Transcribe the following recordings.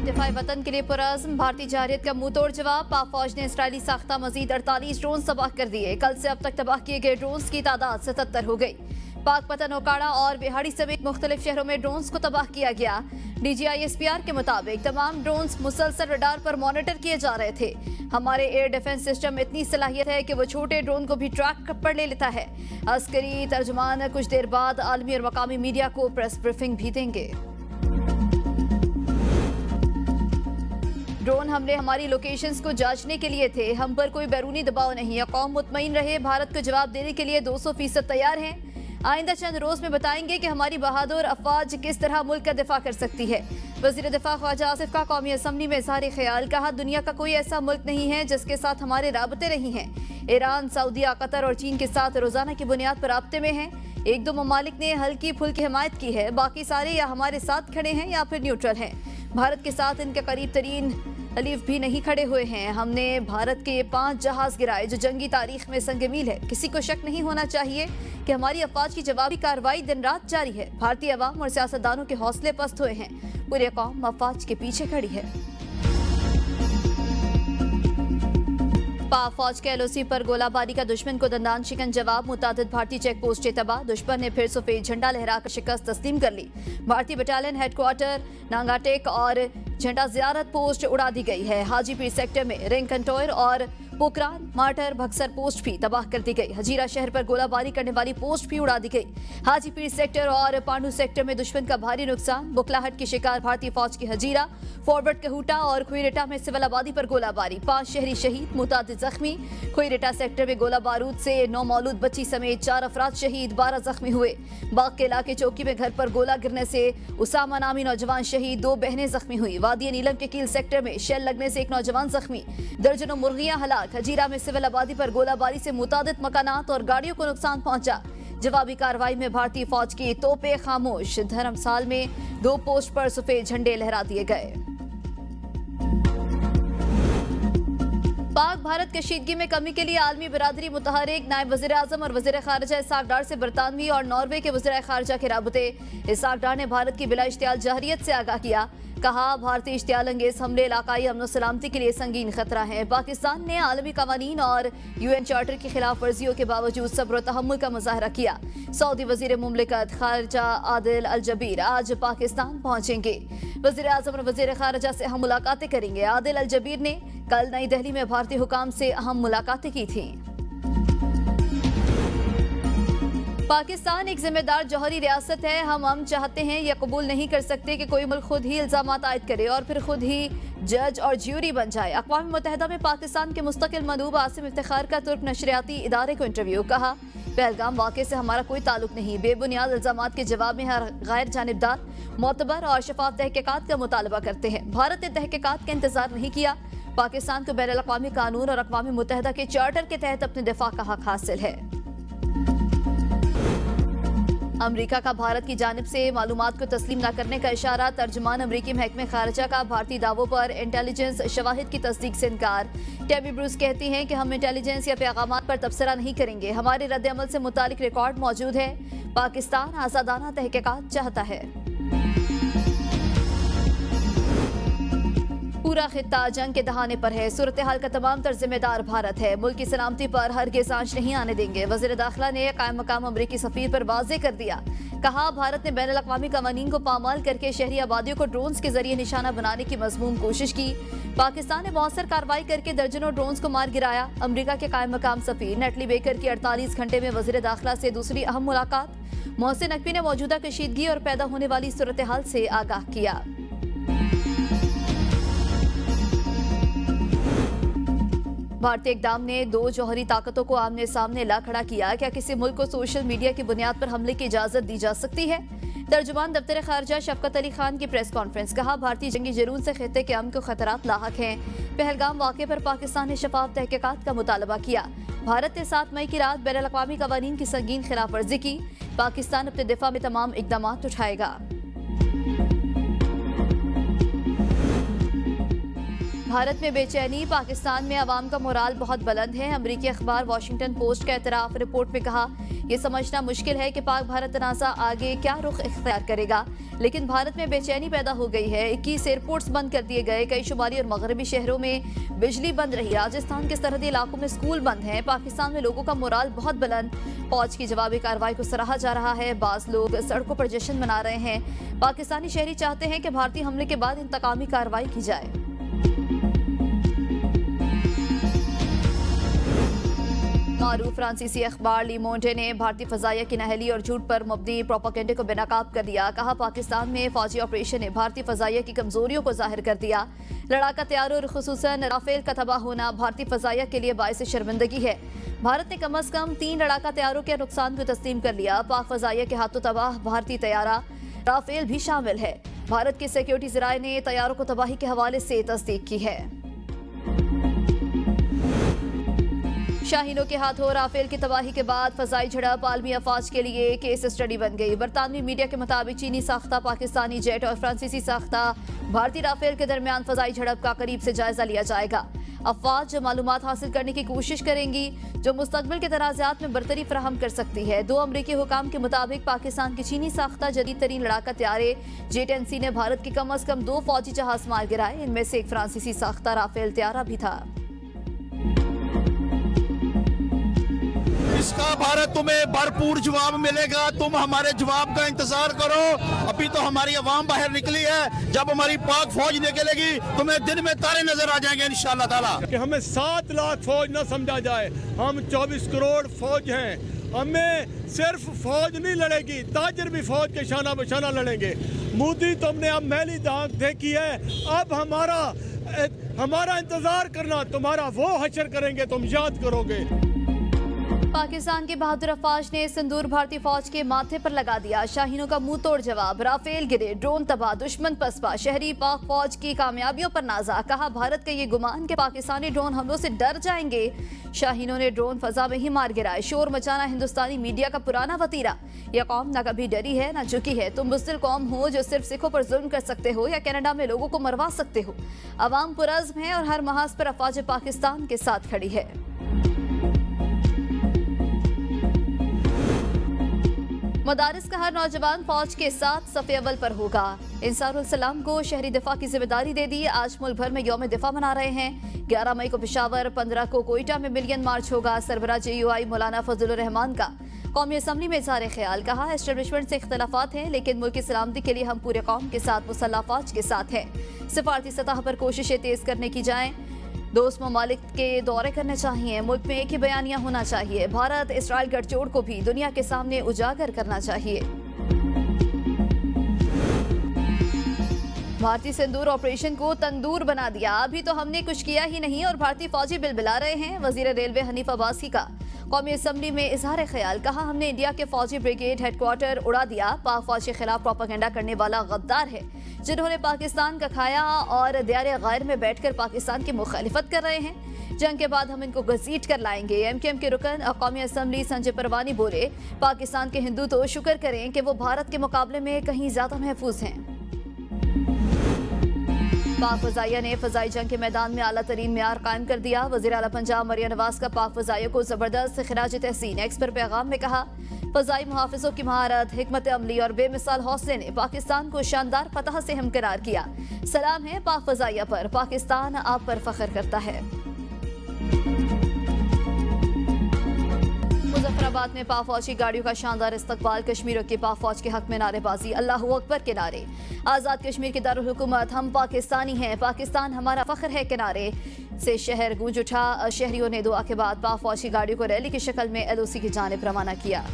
दिफाई वतन के लिए पुरज़्म भारतीय जारियत का मुंह तोड़ जवाब। पाक फौज ने इसराइली साख्ता मजीद 48 ड्रोन तबाह कर दिए। कल से अब तक तबाह किए गए ड्रोन की तादाद 77 हो गई। पाक पतन ओकाड़ा और बिहाड़ी समेत मुख्तलिफ शहरों में ड्रोन को तबाह किया गया। DGISPR के मुताबिक तमाम ड्रोन मुसलसल रडार पर मॉनिटर किए जा रहे थे। हमारे एयर डिफेंस सिस्टम में इतनी सलाहियत है कि वो छोटे ड्रोन को भी ट्रैक पर ले लेता है। अस्करी तर्जुमान कुछ देर बाद आलमी और मकामी मीडिया को प्रेस ब्रीफिंग भी देंगे। ड्रोन हमले हमारी लोकेशंस को जांचने के लिए थे। हम पर कोई बैरूनी दबाव नहीं है। कौम मुतमईन रहे, भारत को जवाब देने के लिए 200% तैयार हैं। आइंदा चंद रोज में बताएंगे कि हमारी बहादुर अफवाज किस तरह मुल्क का दिफा कर सकती है। वजीर दिफा ख्वाजा आसिफ का कौमी असम्बली में इज़हार ख्याल। कहा, दुनिया का कोई ऐसा मुल्क नहीं है जिसके साथ हमारे राबते नहीं हैं। ईरान, सऊदीया, कतर और चीन के साथ रोजाना की बुनियाद पर राबते में हैं। एक दो ममालिक ने हल्की फुल्की हिमायत की है, बाकी सारे या हमारे साथ खड़े हैं या फिर न्यूट्रल हैं। भारत के साथ इनके करीब तरीन हलीफ भी नहीं खड़े हुए हैं। हमने भारत के 5 जहाज गिराए जो जंगी तारीख में संगमील है। किसी को शक नहीं होना चाहिए कि हमारी अफवाज की जवाबी कार्रवाई दिन रात जारी है। भारतीय अवाम और सियासतदानों के हौसले पस्त हुए हैं। पूरी कौम अफवाज के पीछे खड़ी है। पाक फौज के LOC पर गोलाबारी का दुश्मन को दंदान शिकन जवाब। मुतादिद भारतीय चेक पोस्टें तबाह। दुश्मन ने फिर सफेद झंडा लहराकर शिकस्त तस्लीम कर ली। भारतीय बटालियन हेडक्वार्टर नांगाटेक और झंडा जियारत पोस्ट उड़ा दी गई है। हाजीपीर सेक्टर में रिंग कंटोयर और पोकरान, मार्टर, भक्सर पोस्ट भी तबाह कर दी गई। हजीरा शहर पर गोलाबारी करने वाली पोस्ट भी उड़ा दी गई। हाजीपीर सेक्टर और पांडू सेक्टर में दुश्मन का भारी नुकसान। बुकलाहट की शिकार भारतीय फौज की हजीरा, फॉरवर्ड कहूटा और खुईरेटा में सिविल आबादी पर गोलाबारी। 5 शहरी शहीद, मुतादिद जख्मी। खुईरेटा सेक्टर में गोला बारूद से 9 मौलूद बच्ची समेत 4 अफराद शहीद, 12 जख्मी हुए। बाग के इलाके चौकी में घर पर गोला गिरने से उसामा नामी नौजवान शहीद, 2 बहनें जख्मी हुई। वादी नीलम के कील सेक्टर में शेल लगने से 1 नौजवान जख्मी, दर्जनों मुर्गियां हलाक। हजीरा में सिविल आबादी पर गोलाबारी से मुतादिद मकानात और गाड़ियों को नुकसान पहुंचा। जवाबी कार्रवाई में भारतीय फौज की तोपें खामोश। धर्मसाल में 2 पोस्ट पर सफेद झंडे लहरा दिए गए। पाक भारत कशीदगी में कमी के लिए आलमी बिरादरी मुतहरिक। नायब वज़ीर आज़म और वज़ीर ख़ारिजा इसहाक डार से बरतानवी और नॉर्वे के वज़ीर ख़ारिजा के राबते। इसहाक डार ने भारत की बिला इश्तियाल जहरियत से आगाह किया। कहा, भारतीय इश्तियाल अंगेज हमले इलाकाई अमन सलामती के लिए संगीन खतरा है। पाकिस्तान ने आलमी कवानीन और UN चार्टर की खिलाफ वर्जियों के बावजूद सब्र और तहम्मुल का मुजाहरा किया। सऊदी वज़ीर मुमलिकत ख़ारिजा आदिल अल जबीर आज पाकिस्तान पहुंचेंगे। वज़ीर आज़म और वज़ीर ख़ारिजा से अहम मुलाकातें करेंगे। आदिल अल जबीर ने कल नई दिल्ली में भारतीय हुकाम से अहम मुलाकातें की थीं। पाकिस्तान एक जिम्मेदार जौहरी रियासत है। हम चाहते हैं या कबूल नहीं कर सकते कि कोई मुल्क खुद ही इल्जामात आयद करे और फिर खुद ही जज और ज्यूरी बन जाए। अक़वाम मुत्तहिदा में पाकिस्तान के मुस्तकिल मंदूब आसिम इफ्तिखार का तुर्क नशरियाती इदारे को इंटरव्यू। कहा, पहलगाम वाक़े से हमारा कोई ताल्लुक नहीं। बेबुनियाद इल्जामात के जवाब में हर गैर जानिबदार, मोतबर और शफाफ तहकीकात का मुतालबा करते हैं। भारत ने तहकीकात का इंतजार नहीं किया। पाकिस्तान को बैनुल अक़वामी कानून और अक़वाम मुत्तहिदा के चार्टर के तहत अपने दिफा का हक हासिल है। अमरीका का भारत की जानिब से मालूमात को तस्लीम न करने का इशारा। तर्जुमान अमरीकी महकमे खारिजा का भारतीय दावों पर इंटेलिजेंस शवाहिद की तस्दीक से इनकार। टेमी ब्रूस कहती हैं कि हम इंटेलिजेंस या पैगामात पर तबसरा नहीं करेंगे। हमारे रद्द अमल से मुतालिक रिकॉर्ड मौजूद है। पाकिस्तान आज़ादाना तहकीकात चाहता है। पूरा खित्ता जंग के दहाने पर है। सूरत हाल का तमाम तर जिम्मेदार भारत है। मुल्क की सलामती पर हरगिज़ आंच नहीं आने देंगे। वज़ीर दाखिला ने कायम मकाम अमरीकी सफ़ीर पर वाज़े कर दिया। कहा, भारत ने बैनुल अक़वामी कवानीन को पामाल करके शहरी आबादियों को ड्रोन्स के जरिए निशाना बनाने की मज़मूम कोशिश की। पाकिस्तान ने मौसर कार्रवाई करके दर्जनों ड्रोन्स को मार गिराया। अमरीका के कायम मकाम सफ़ीर नेटली बेकर की 48 घंटे में वज़ीर दाखिला से दूसरी अहम मुलाकात। मोहसिन नकवी ने मौजूदा कशीदगी और पैदा होने वाली सूरत हाल से आगाह किया। भारतीय इक़दाम ने 2 जौहरी ताकतों को आमने सामने ला खड़ा किया। क्या किसी मुल्क को सोशल मीडिया की बुनियाद पर हमले की इजाजत दी जा सकती है? तर्जुमान दफ्तर खारजा शफकत अली खान की प्रेस कॉन्फ्रेंस। कहा, भारतीय जंगी जुनून से खित्ते के अमन को खतरात लाहक हैं। पहलगाम वाक़े पर पाकिस्तान ने शफाफ तहकीकात का मुतालबा किया। भारत ने 7 मई की रात बैनुल अक़वामी कवानीन की संगीन खिलाफ वर्जी की। पाकिस्तान अपने दिफा में तमाम इक़दामात उठाएगा। भारत में बेचैनी, पाकिस्तान में अवाम का मोराल बहुत बुलंद है। अमरीकी अखबार वॉशिंगटन पोस्ट का एतराफ। रिपोर्ट में कहा, यह समझना मुश्किल है कि पाक भारत तनाज़ा आगे क्या रुख इख्तियार करेगा, लेकिन भारत में बेचैनी पैदा हो गई है। 21 एयरपोर्ट्स बंद कर दिए गए। कई शुमाली और मगरबी शहरों में बिजली बंद रही। राजस्थान के सरहदी इलाकों में स्कूल बंद हैं। पाकिस्तान में लोगों का मोराल बहुत बुलंद। फौज की जवाबी कार्रवाई को सराहा जा रहा है। बास लोग सड़कों पर जश्न मना रहे हैं। पाकिस्तानी शहरी चाहते हैं कि भारतीय हमले के बाद इंतकामी कार्रवाई की जाए। मारूफ फ्रांसीसी अखबार ली मोंडे ने भारतीय फजाइया की नहली और झूठ पर मबनी प्रोपेगेंडे को बेनकाब कर दिया। कहा, पाकिस्तान में फौजी ऑपरेशन ने भारतीय फजाइया की कमजोरियों को जाहिर कर दिया। लड़ाका तैयारों और खुसूसन राफेल का तबाह होना भारतीय फजाइया के लिए बाइस शर्मिंदगी है। भारत ने कम अज कम 3 लड़ाका तैयारों के नुकसान को तस्लीम कर लिया। पाक फजाइया के हाथों तबाह भारतीय तैयारा राफेल भी शामिल है। भारत के सिक्योरिटी ज़राए ने तैयारों को तबाही के हवाले से तस्दीक की है। शाहीनों के हाथों राफेल की तबाही के बाद फजाई झड़प आलमी अफवाज के लिए केस स्टडी बन गई। बरतानवी मीडिया के मुताबिक चीनी साख्ता पाकिस्तानी जेट और फ्रांसीसी साख्ता भारतीय राफेल के दरमियान फजाई झड़प का करीब से जायजा लिया जाएगा। अफवाज जो मालूमात हासिल करने की कोशिश करेंगी जो मुस्तकबिल के तनाज़ात में बरतरी फराहम कर सकती है। 2 अमरीकी हुकाम के मुताबिक पाकिस्तान की चीनी साख्ता जदीद तरीन लड़ाका तैयारे जेट-10C ने भारत के कम अज कम 2 फौजी जहाज मार गिराए। इनमें से एक फ्रांसीसी साख्ता राफेल तैयारा भी था। इसका भारत तुम्हें भरपूर जवाब मिलेगा। तुम हमारे जवाब का इंतजार करो। अभी तो हमारी आवाम बाहर निकली है। जब हमारी पाक फौज निकलेगी तुम्हें दिन में तारे नजर आ जाएंगे इंशाअल्लाह ताला। कि हमें 7 लाख फौज न समझा जाए। हम 24 करोड़ फौज हैं। हमें सिर्फ फौज नहीं लड़ेगी, ताजर भी फौज के शाना बशाना लड़ेंगे। मोदी तुमने अब मैली दांत देखी है। अब हमारा इंतजार करना, तुम्हारा वो हशर करेंगे, तुम याद करोगे। पाकिस्तान के बहादुर अफवाज ने सिंदूर भारतीय फौज के माथे पर लगा दिया। शाहीनों का मुंह तोड़ जवाब। राफेल गिरे, ड्रोन तबाह, दुश्मन पसपा। शहरी पाक फौज की कामयाबियों पर नाजा। कहा, भारत का ये गुमान कि पाकिस्तानी ड्रोन हमलों से डर जाएंगे। शाहीनों ने ड्रोन फजा में ही मार गिराए। शोर मचाना हिंदुस्तानी मीडिया का पुराना वतीरा। यह कौम न कभी डरी है न झुकी है। तुम बुज़दिल कौम हो जो सिर्फ सिखों पर जुल्म कर सकते हो या कनाडा में लोगों को मरवा सकते हो। अवाम पुरज़्म है और हर महाज पर अफवाज पाकिस्तान के साथ खड़ी है। मदारिस का हर नौजवान फौज के साथ सफ़े अव्वल पर होगा। इंसारुल सलाम को शहरी दिफा की जिम्मेदारी दे दी। आज मुल्क भर में यौम दिफा मना रहे हैं। 11 मई को पेशावर, 15 को कोयटा में मिलियन मार्च होगा। सरबराह JUI मौलाना फजलुर रहमान का कौमी असम्बली में इज़हार ख्याल। कहा, एस्टेब्लिशमेंट से इख्तलाफात हैं लेकिन मुल्क की सलामती के लिए हम पूरे कौम के साथ मुसल्लह फौज के साथ हैं। सिफारती सतह पर कोशिशें तेज करने की जाएं। दोस्त ममालिक के दौरे करने चाहिए। मुल्क में एक ही बयानिया होना चाहिए। भारत इसराइल गठजोड़ को भी दुनिया के सामने उजागर करना चाहिए। भारतीय सिंदूर ऑपरेशन को तंदूर बना दिया। अभी तो हमने कुछ किया ही नहीं और भारतीय फौजी बिलबिला रहे हैं। वजीर रेलवे हनीफ अब्बासी का कौमी असम्बली में इजहार ख्याल। कहा, हमने इंडिया के फौजी ब्रिगेड हेडक्वार्टर उड़ा दिया। पाक फौज के खिलाफ प्रोपेगेंडा करने वाला गद्दार है जिन्होंने पाकिस्तान का खाया और दियारे गैर में बैठकर पाकिस्तान की मुखालिफत कर रहे हैं। जंग के बाद हम इनको घसीट कर लाएंगे। MKM के रुकन और कौमी असम्बली संजय परवानी बोले, पाकिस्तान के हिंदू तो शुक्र करें कि वो भारत के मुकाबले में कहीं ज्यादा महफूज हैं। पाक फजाइया ने फजाई जंग के मैदान में आला तरीन मेयार कायम कर दिया। वज़ीर आला पंजाब मरियम नवाज का पाक फजाइया को जबरदस्त खिराज तहसीन। एक्स पर पैगाम में कहा, फजाई मुहाफिजों की महारत, हिकमत अमली और बेमिसाल हौसले ने पाकिस्तान को शानदार फतह से हमकिरार किया। सलाम है पाक फजाइया पर। पाकिस्तान आप पर फख्र करता है। मुजफ्फराबाद में पाक फौज की गाड़ियों का शानदार इस्तकबाल। कश्मीर की पाक फौज के हक में नारेबाजी, अल्लाहू अकबर के नारे। आज़ाद कश्मीर की दारुल हुकूमत, हम पाकिस्तानी हैं, पाकिस्तान हमारा फख्र है के नारे से शहर गूंज उठा। शहरियों ने दुआ के बाद पाक फौज की गाड़ियों को रैली की शक्ल में LOC की जानिब रवाना किया।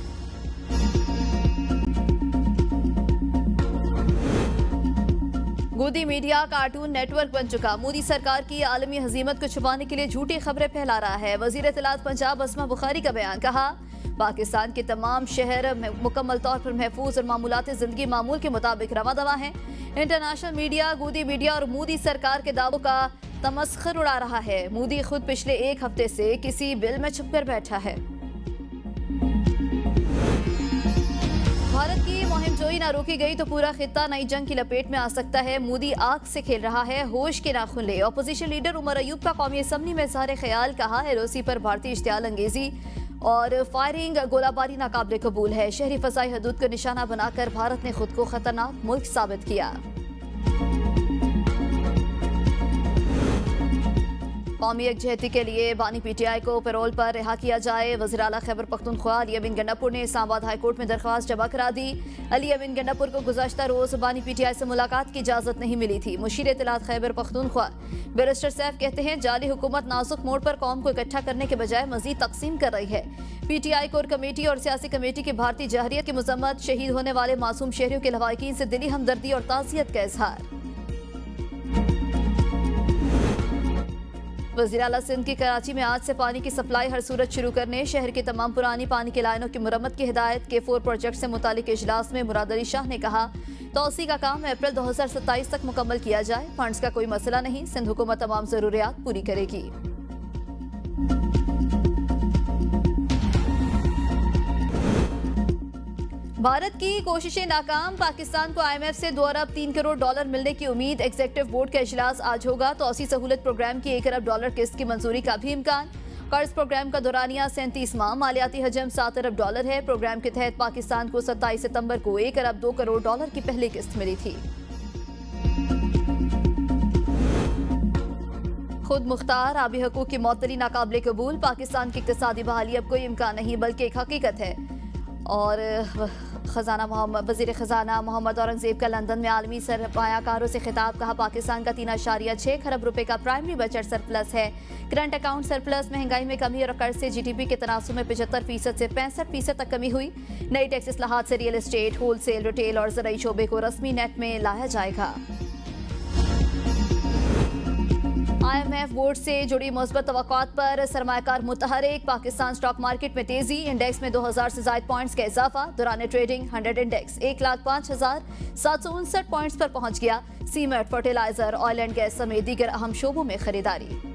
गोदी मीडिया कार्टून नेटवर्क बन चुका। मोदी सरकार की आलमी हजीमत को छुपाने के लिए झूठी खबरें फैला रहा है। वजीर इत्तलात पंजाब अस्मा बुखारी का बयान। कहा, पाकिस्तान के तमाम शहर मुकम्मल तौर पर महफूज और मामूलात जिंदगी मामूल के मुताबिक रवा दवा हैं। इंटरनेशनल मीडिया गोदी मीडिया और मोदी सरकार के दावों का तमस्खर उड़ा रहा है। मोदी खुद पिछले 1 हफ्ते से किसी बिल में छुपकर बैठा है। भारत की मुहिमजोई ना रोकी गई तो पूरा खित्ता नई जंग की लपेट में आ सकता है। मोदी आग से खेल रहा है, होश के नाखून ले। ऑपोजिशन लीडर उमर अयूब का कौमी असम्बली में इज़हार ख्याल, कहा एलओसी पर भारतीय इश्तियाल अंगेजी और फायरिंग गोलाबारी नाकाबिले कबूल है। शहरी फसाई हदूद को निशाना बनाकर भारत ने खुद को खतरनाक मुल्क साबित किया। कौमी यकजहती के लिए बानी पीटीआई को पैरोल पर रिहा किया जाए। वज़ीर आला खैबर पख्तूनख्वा अली अमीन गंडापुर ने इस्लामाबाद हाईकोर्ट में दरख्वास्त जमा करा दी। अली अमीन गंडापुर को गुज़श्ता रोज बानी पीटीआई से मुलाकात की इजाजत नहीं मिली थी। मुशीर इत्तलात खैबर पख्तूनख्वा बैरिस्टर सैफ कहते हैं जाली हुकूमत नाजुक मोड़ पर कौम को इकट्ठा करने के बजाय मजीद तकसीम कर रही है। पीटीआई कोर कमेटी और सियासी कमेटी की भारतीय जहरियत की मजम्मत, शहीद होने वाले मासूम शहरियों के लवाकिन से दिली हमदर्दी और ताज़ियत का इजहार। वज़ीर आला सिंध की कराची में आज से पानी की सप्लाई हर सूरत शुरू करने, शहर की तमाम पुरानी पानी की लाइनों की मुरम्मत की हिदायत। K4 प्रोजेक्ट से मुतालिक इजलास में मुराद अली शाह ने कहा तौसी का काम अप्रैल 2027 तक मुकम्मल किया जाए। फंड्स का कोई मसला नहीं, सिंध हुकूमत तमाम जरूरियात पूरी करेगी। भारत की कोशिशें नाकाम, पाकिस्तान को IMF से 2 अरब 3 करोड़ डॉलर मिलने की उम्मीद। एग्जीक्यूटिव बोर्ड का इजलास आज होगा। तौसी सहूलत प्रोग्राम की 1 अरब डॉलर किस्त की मंजूरी का भी इम्कान। कर्ज प्रोग्राम का दौरानिया 37 माह, मालियाती हजम 7 अरब डॉलर है। प्रोग्राम के तहत पाकिस्तान को 27 सितंबर को 1 अरब 2 करोड़ डॉलर की पहली किस्त मिली थी। खुद मुख्तार आबी हकूक की मअतली नाकाबिले कबूल। पाकिस्तान की इक्तिसादी बहाली अब कोई इम्कान नहीं बल्कि एक हकीकत है। और वज़ीर ख़जाना मोहम्मद औरंगज़ेब का लंदन में आलमी सरमायाकारों से खिताब, कहा पाकिस्तान का 3.6 खरब रुपए का प्राइमरी बजट सरप्लस है। करंट अकाउंट सरप्लस, महंगाई में कमी और कर्ज से GDP के तनासुब में 75% से 65% तक कमी हुई। नई टैक्स इस्लाहात से रियल एस्टेट, होलसेल, रिटेल और ज़राई शोबे को रस्मी नेट में लाया जाएगा। IMF बोर्ड से जुड़ी मुस्बत तवक्कुआत पर सरमायाकार मुतहरिक। पाकिस्तान स्टॉक मार्केट में तेजी, इंडेक्स में 2000 से ज़ायद पॉइंट्स का इजाफा। दौरान ट्रेडिंग 100 इंडेक्स 1,05,759 पॉइंट्स पर पहुंच गया। Cement, fertiliser, oil and gas समेत दीगर अहम शोबों में खरीदारी।